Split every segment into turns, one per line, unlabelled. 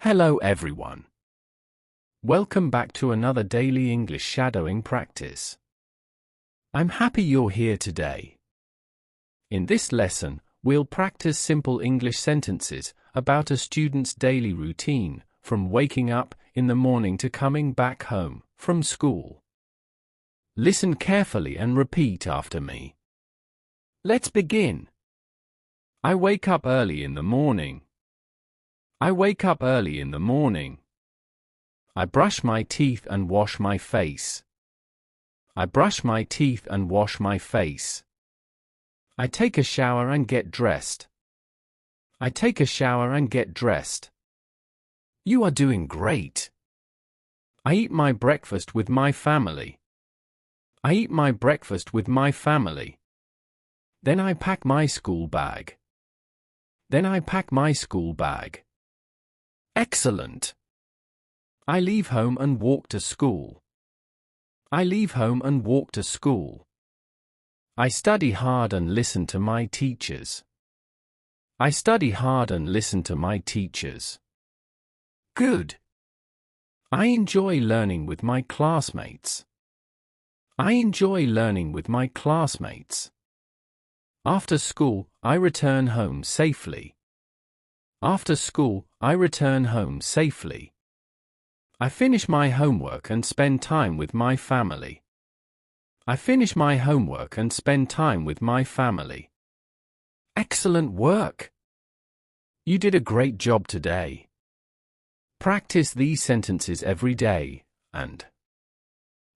Hello everyone. Welcome back to another daily English shadowing practice. I'm happy you're here today. In this lesson, we'll practice simple English sentences about a student's daily routine, from waking up in the morning to coming back home from school. Listen carefully and repeat after me. Let's begin. I wake up early in the morning. I wake up early in the morning. I brush my teeth and wash my face. I brush my teeth and wash my face. I take a shower and get dressed. I take a shower and get dressed. You are doing great. I eat my breakfast with my family. I eat my breakfast with my family. Then I pack my school bag. Then I pack my school bag. Excellent. I leave home and walk to school. I leave home and walk to school. I study hard and listen to my teachers. I study hard and listen to my teachers. Good. I enjoy learning with my classmates. I enjoy learning with my classmates. After school, I return home safely. After school, I return home safely. I finish my homework and spend time with my family. I finish my homework and spend time with my family. Excellent work! You did a great job today. Practice these sentences every day, and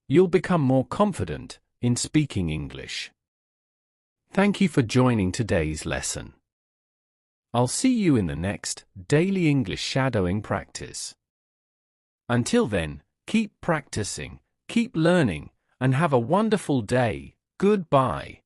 you'll become more confident in speaking English. Thank you for joining today's lesson. I'll see you in the next daily English shadowing practice. Until then, keep practicing, keep learning, and have a wonderful day. Goodbye.